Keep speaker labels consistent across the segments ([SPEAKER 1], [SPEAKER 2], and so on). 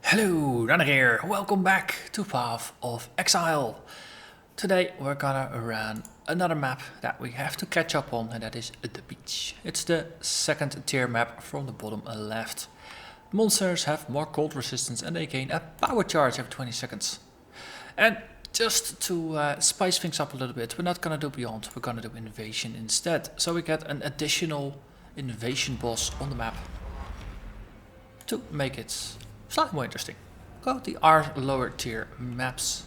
[SPEAKER 1] Hello, Narnach here. Welcome back to Path of Exile. Today we're gonna run another map that we have to catch up on, and that is the beach. It's the second tier map from the bottom left. Monsters have more cold resistance and they gain a power charge every 20 seconds. And just to spice things up a little bit, we're not gonna do Beyond, we're gonna do Invasion instead. So we get an additional invasion boss on the map to make it slightly more interesting. Go the lower tier maps.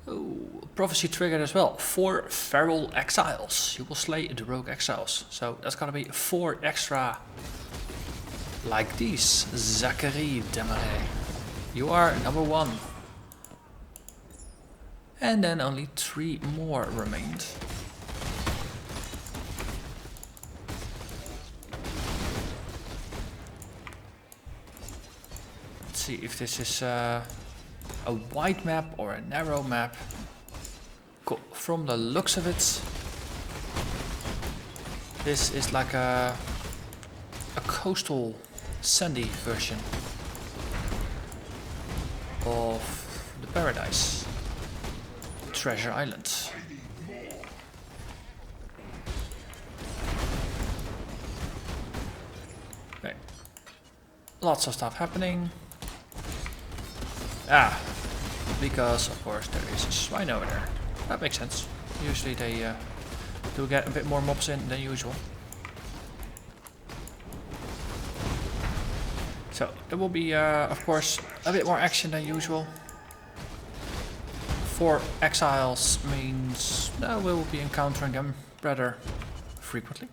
[SPEAKER 1] Oh, prophecy triggered as well. 4 feral exiles. You will slay the rogue exiles. So that's gonna be 4 extra. Like these. Zachary Demarais. You are number 1. And then only 3 more remained. See if this is a wide map or a narrow map. Cool. From the looks of it, this is like a coastal sandy version of the Paradise Treasure Island. Okay. Lots of stuff happening. Because of course there is a swine over there. That makes sense. Usually they do get a bit more mobs in than usual. So there will be of course a bit more action than usual. 4 exiles means we will be encountering them rather frequently.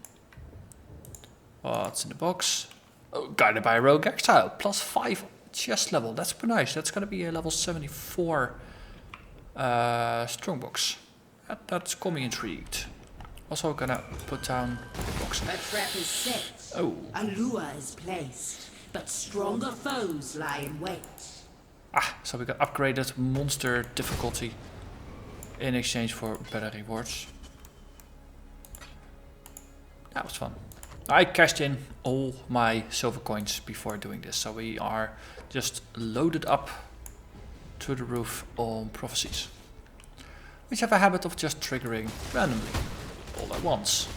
[SPEAKER 1] What's in the box? Oh, guided by a rogue exile, +5 chest level. That's pretty nice. That's gonna be a level 74 strongbox. That's got me intrigued. Also gonna put down the box.
[SPEAKER 2] A trap is set.
[SPEAKER 1] Oh.
[SPEAKER 2] A lure is placed, but stronger foes lie in wait.
[SPEAKER 1] So we got upgraded monster difficulty in exchange for better rewards. That was fun. I cashed in all my silver coins before doing this, so we are just loaded up to the roof on prophecies, which have a habit of just triggering randomly all at once.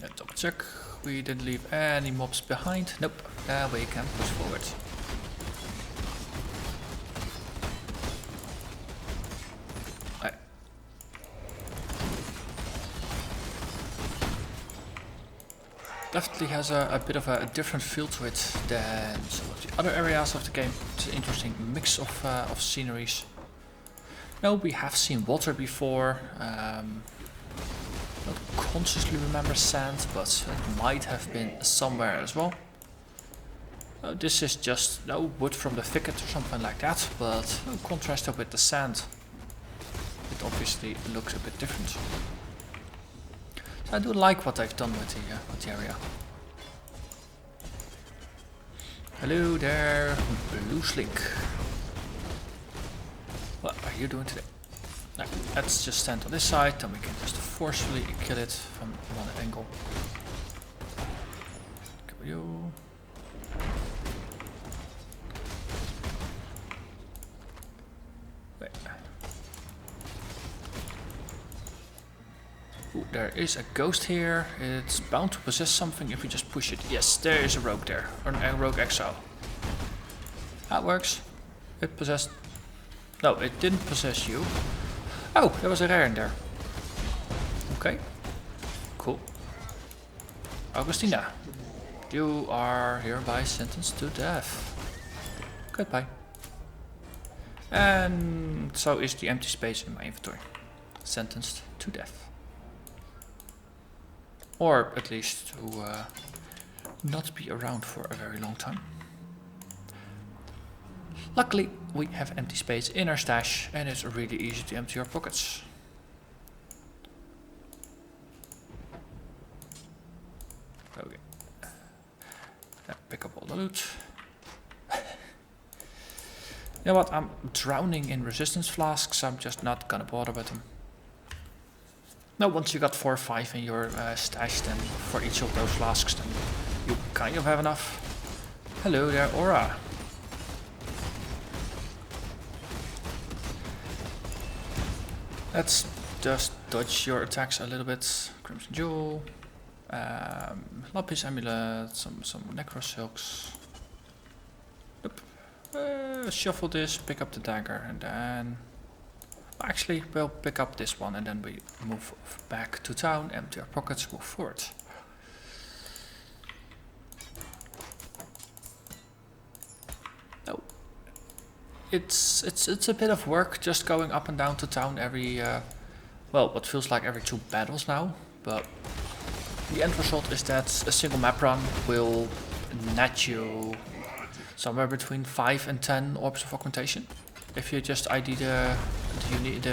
[SPEAKER 1] Let's double check. We didn't leave any mobs behind. Nope. Now we can push forward. Definitely has a bit of a different feel to it than some of the other areas of the game. It's an interesting mix of sceneries. No, we have seen water before. Don't consciously remember sand, but it might have been somewhere as well. This is just wood from the thicket or something like that, but contrasted with the sand, it obviously looks a bit different. So I do like what they've done with the area. Hello there, Blue Slink. What are you doing today? No, let's just stand on this side, then we can just forcefully kill it from one angle. Go you. Wait. Ooh, there is a ghost here. It's bound to possess something if we just push it. Yes, there is a rogue there, or a rogue exile. That works. It possessed. No, it didn't possess you. Oh, there was a rare in there. Okay. Cool. Augustina, you are hereby sentenced to death. Goodbye. And so is the empty space in my inventory. Sentenced to death. Or at least to not be around for a very long time. Luckily, we have empty space in our stash, and it's really easy to empty our pockets. Okay. Pick up all the loot. You know what? I'm drowning in resistance flasks. I'm just not gonna bother with them. Now, once you got 4 or 5 in your stash, then for each of those flasks, then you kind of have enough. Hello there, Aura. Let's just dodge your attacks a little bit. Crimson Jewel, Lapis Amulet, some Necro Silks. Yep. Shuffle this, pick up the dagger, and then... Actually, we'll pick up this one, and then we move back to town, empty our pockets, move forward. Oh. It's a bit of work just going up and down to town every... well, what feels like every 2 battles now, but the end result is that a single map run will net you somewhere between 5 and 10 orbs of augmentation if you just ID the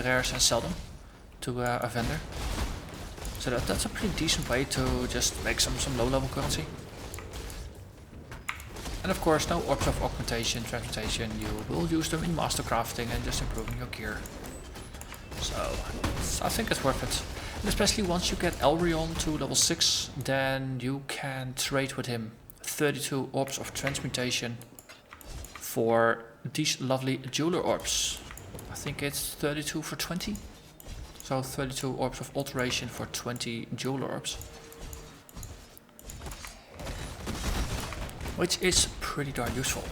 [SPEAKER 1] rares and sell them to a vendor. So that's a pretty decent way to just make some low level currency. And of course, no orbs of augmentation, transmutation, you will use them in master crafting and just improving your gear. So, I think it's worth it. And especially once you get Elrion to level 6, then you can trade with him 32 orbs of transmutation for these lovely jeweler orbs. I think it's 32 for 20. So 32 orbs of alteration for 20 jeweler orbs. Which is pretty darn useful.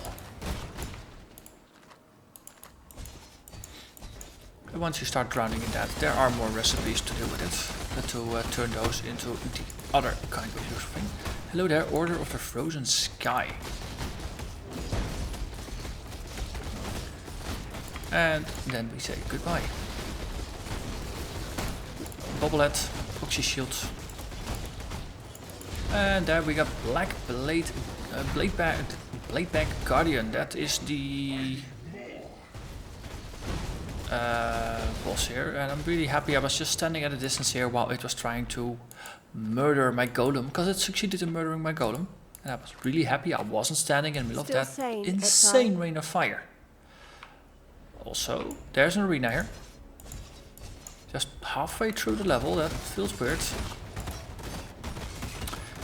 [SPEAKER 1] And once you start drowning in that, there are more recipes to do with it, to turn those into the other kind of useful thing. Hello there, Order of the Frozen Sky. And then we say goodbye. Bobblehead, Proxy Shield. And there we got Black Bladebank Guardian. That is the boss here, and I'm really happy. I was just standing at a distance here while it was trying to murder my golem, because it succeeded in murdering my golem, and I was really happy I wasn't standing in the middle of that insane rain of fire. Also, there's an arena here, just halfway through the level. That feels weird.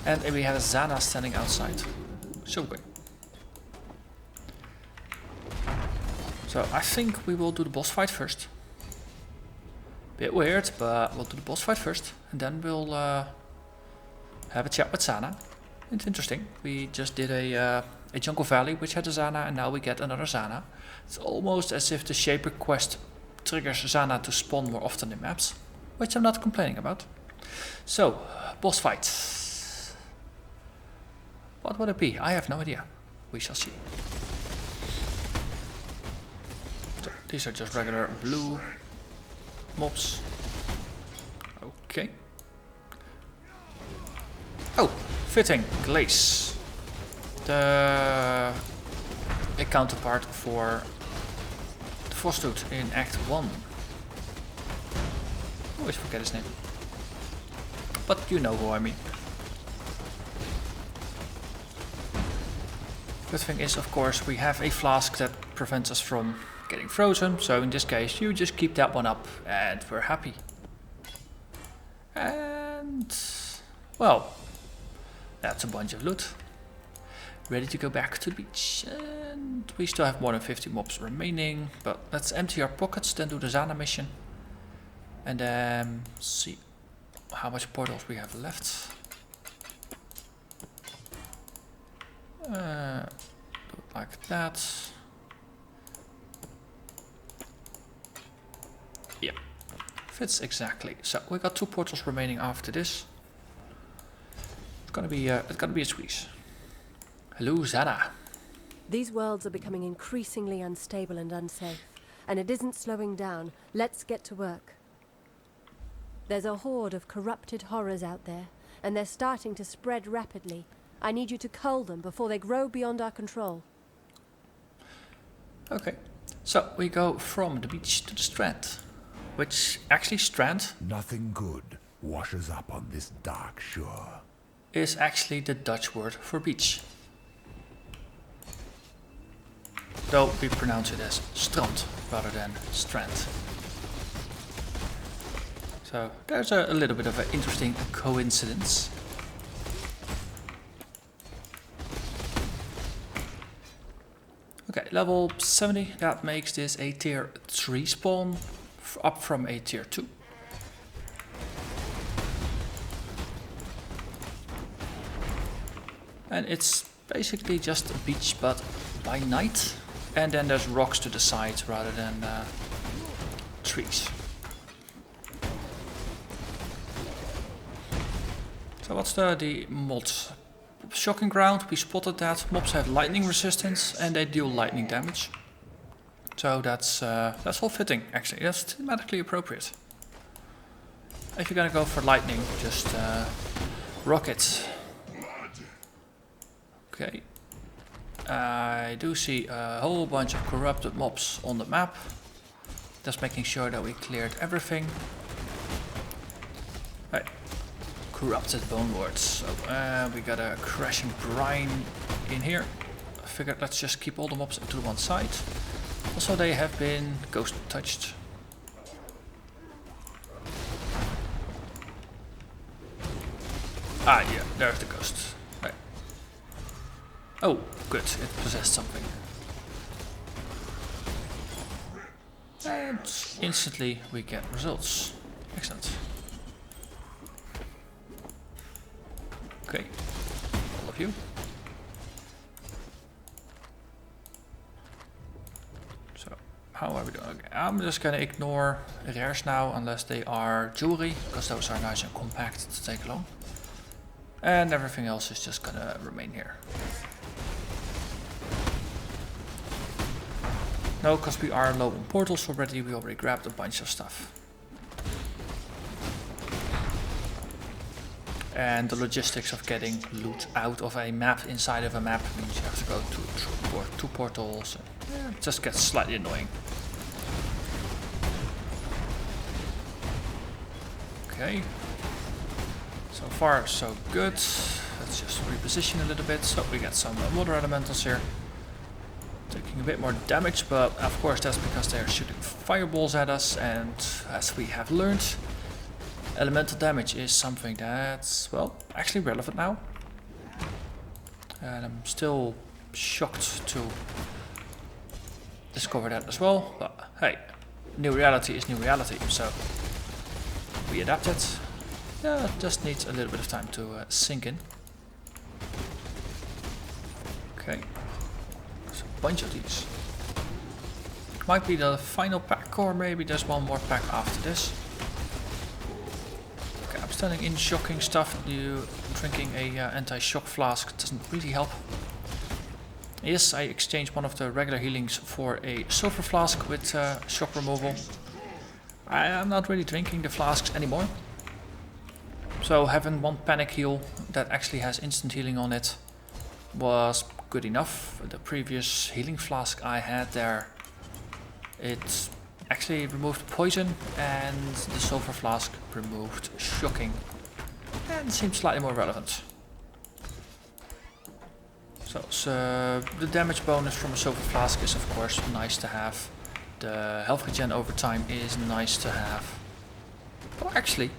[SPEAKER 1] And we have a Zana standing outside. So good. So I think we will do the boss fight first. Bit weird, but we'll do the boss fight first, and then we'll have a chat with Zana. It's interesting. We just did a Jungle Valley which had a Zana, and now we get another Zana. It's almost as if the Shaper quest triggers Zana to spawn more often in maps, which I'm not complaining about. So, boss fight. What would it be? I have no idea. We shall see. So, these are just regular blue mobs. Okay. Oh, fitting. Glaze. A counterpart for the Frosthood in Act 1. Always forget his name. But you know who I mean. Good thing is, of course, we have a flask that prevents us from getting frozen. So in this case, you just keep that one up and we're happy. And, well, that's a bunch of loot. Ready to go back to the beach. And we still have more than 50 mobs remaining. But let's empty our pockets, then do the Zana mission. And then see how much portals we have left. Do it like that. Yeah, fits exactly. So we got 2 portals remaining after this. It's gonna be a squeeze. Hello, Zana.
[SPEAKER 3] These worlds are becoming increasingly unstable and unsafe, and it isn't slowing down. Let's get to work. There's a horde of corrupted horrors out there, and they're starting to spread rapidly. I need you to cull them before they grow beyond our control. Okay, so we go from the beach to the Strand, which actually Strand...
[SPEAKER 4] Nothing good washes up on this dark shore.
[SPEAKER 1] ...is actually the Dutch word for beach. Though we pronounce it as Strand rather than Strand. So there's a little bit of an interesting coincidence. Okay, level 70, that makes this a tier 3 spawn, up from a tier 2. And it's basically just a beach, but by night. And then there's rocks to the side rather than trees. So what's the mod? Shocking ground, we spotted that. Mobs have lightning resistance and they deal lightning damage. So that's all fitting actually. That's thematically appropriate. If you're gonna go for lightning, just rock it. Okay. I do see a whole bunch of corrupted mobs on the map. Just making sure that we cleared everything. Right. Corrupted bone lords. So we got a crashing brine in here. I figured let's just keep all the mobs to one side. Also they have been ghost touched. Ah yeah, there's the ghost. Right. Oh, good, it possessed something. And instantly we get results. Excellent. Okay, all of you. So, how are we doing? Okay, I'm just gonna ignore rares now, unless they are jewelry, because those are nice and compact to take along. And everything else is just gonna remain here. No, because we are low on portals already, we already grabbed a bunch of stuff. And the logistics of getting loot out of a map inside of a map means you have to go to two portals. And, it just gets slightly annoying. Okay. So far so good. Let's just reposition a little bit. So we get some water elementals here. Taking a bit more damage, but of course that's because they are shooting fireballs at us, and as we have learned, elemental damage is something that's, well, actually relevant now. And I'm still shocked to discover that as well, but hey, new reality is new reality, so we adapt it. Yeah, it just needs a little bit of time to sink in. Okay. Bunch of these. Might be the final pack, or maybe there's one more pack after this. Okay, I'm standing in shocking stuff. You drinking a anti-shock flask doesn't really help. Yes, I exchanged one of the regular healings for a sulfur flask with shock removal. I am not really drinking the flasks anymore. So having one panic heal that actually has instant healing on it was good enough. The previous healing flask I had there, it actually removed poison, and the sulfur flask removed shocking, and seems slightly more relevant. So the damage bonus from a sulfur flask is of course nice to have. The health regen over time is nice to have. Oh, actually,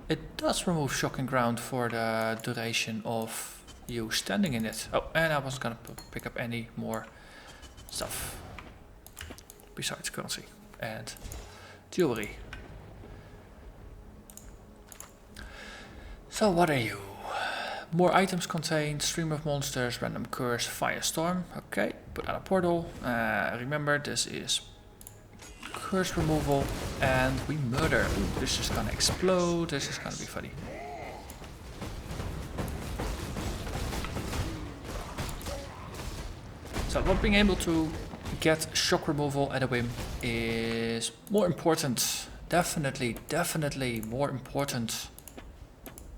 [SPEAKER 1] it does remove shocking ground for the duration of you standing in it. Oh, and I wasn't gonna pick up any more stuff besides currency and jewelry. So what are you? More items contained, stream of monsters, random curse, firestorm. Okay, put out a portal. Remember, this is curse removal, and we murder. Ooh, this is gonna explode. This is gonna be funny. So not being able to get shock removal at a whim is more important, definitely more important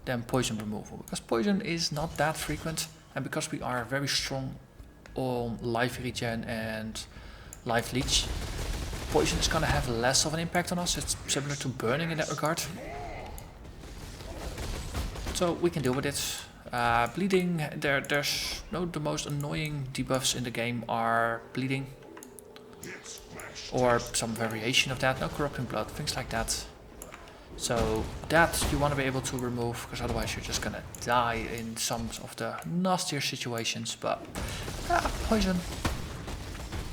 [SPEAKER 1] than poison removal, because poison is not that frequent, and because we are very strong on life regen and life leech, poison is going to have less of an impact on us. It's similar to burning in that regard. So we can deal with it. Bleeding, there's no, the most annoying debuffs in the game are bleeding, or some variation of that, no corrupting blood, things like that. So that you want to be able to remove, because otherwise you're just gonna die in some of the nastier situations. But Ah, poison.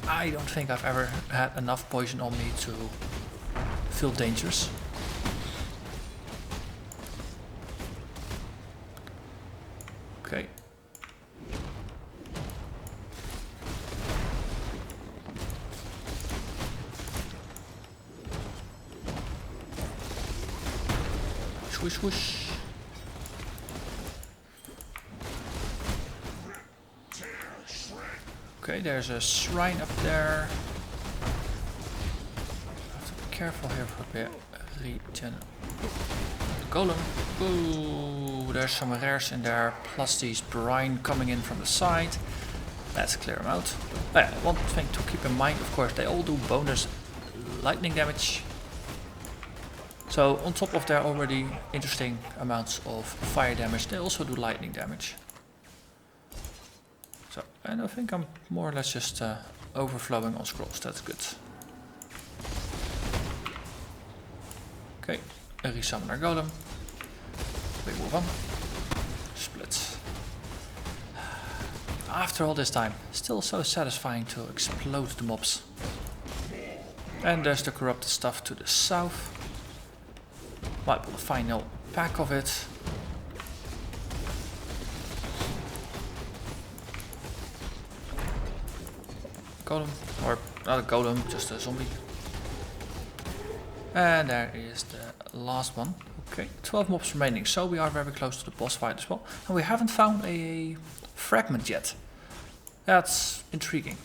[SPEAKER 1] I don't think I've ever had enough poison on me to feel dangerous. Okay. Swoosh, swoosh. Okay, there's a shrine up there. Have to be careful here for a bit. Regen. Golem. Ooh, there's some rares in there, plus these brine coming in from the side. Let's clear them out. Oh yeah, one thing to keep in mind, of course, they all do bonus lightning damage. So on top of their already interesting amounts of fire damage, they also do lightning damage. So, and I think I'm more or less just overflowing on scrolls, that's good. Okay, a resummon our golem. We move on. Split. After all this time, still so satisfying to explode the mobs. And there's the corrupted stuff to the south. Wipe the final pack of it. Golem, or not a golem, just a zombie. And there is the last one. Okay, 12 mobs remaining, so we are very close to the boss fight as well. And we haven't found a fragment yet. That's intriguing.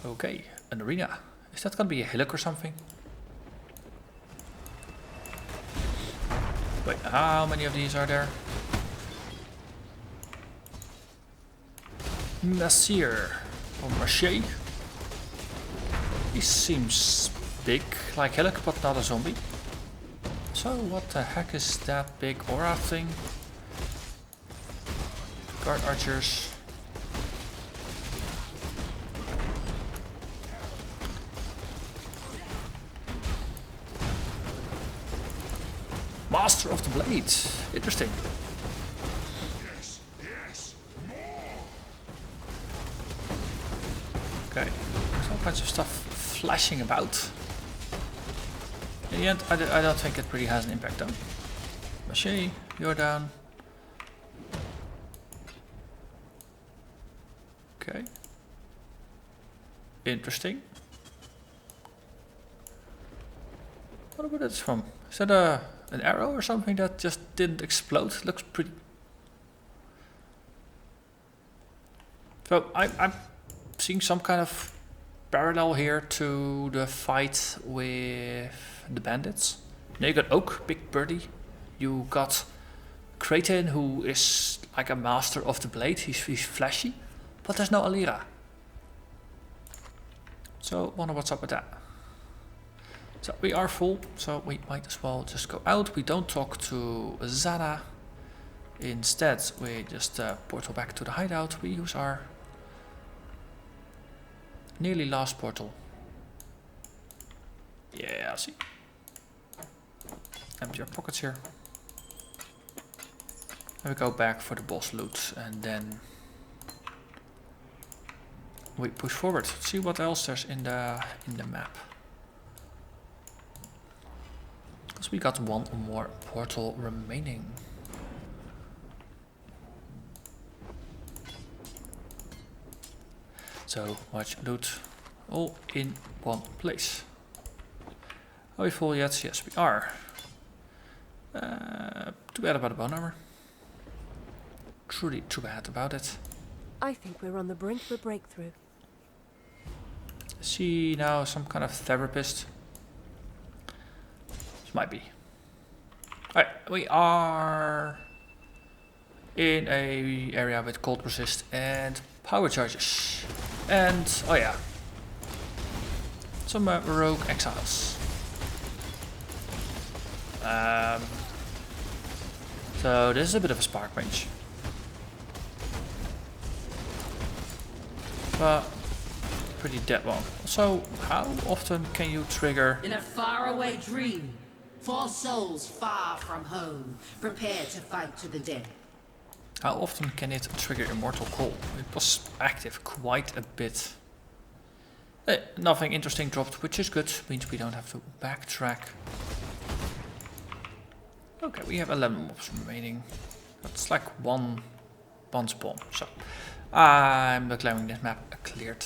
[SPEAKER 1] Okay, an arena. Is that gonna be a hillock or something? Wait, how many of these are there? Nasir or Marche. He seems big, like hillock, but not a zombie. So what the heck is that big aura thing? Guard archers. Master of the Blade. Interesting. Okay, there's all kinds of stuff flashing about. In the end, I don't think it really has an impact though. Mache, you're down. Okay. Interesting. What about this from? Is that an arrow or something that just didn't explode? Looks pretty... So I'm seeing some kind of parallel here to the fight with the bandits. Now you got Oak, big birdie. You got Kraten, who is like a master of the blade. He's flashy, but there's no Alira. So wonder what's up with that. So we are full, so we might as well just go out. We don't talk to Zana. Instead, we just portal back to the hideout. We use our nearly last portal. Yeah, see. Empty your pockets here. And we go back for the boss loot, and then we push forward. See what else there's in the map. Because we got one more portal remaining. So much loot all in one place. Are we full yet? Yes, we are. Too bad about the bone armor. Truly too bad about it.
[SPEAKER 3] I think we're on the brink of a breakthrough.
[SPEAKER 1] See now some kind of therapist. This might be. Alright, we are in a area with cold resist and power charges. And oh yeah, some rogue exiles. So this is a bit of a spark range. But pretty dead one. So how often can you trigger?
[SPEAKER 2] In a faraway dream, 4 souls far from home prepare to fight to the death.
[SPEAKER 1] How often can it trigger Immortal Call? It was active quite a bit. Nothing interesting dropped, which is good. Means we don't have to backtrack. Okay, we have 11 mobs remaining. That's like one spawn. So I'm declaring this map cleared.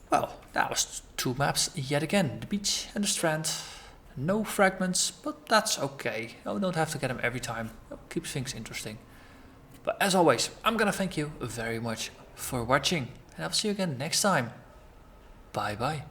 [SPEAKER 1] Well, that was 2 maps yet again. The beach and the strand. No fragments, but that's okay. I don't have to get them every time. It keeps things interesting. But as always, I'm gonna thank you very much for watching. And I'll see you again next time. Bye bye.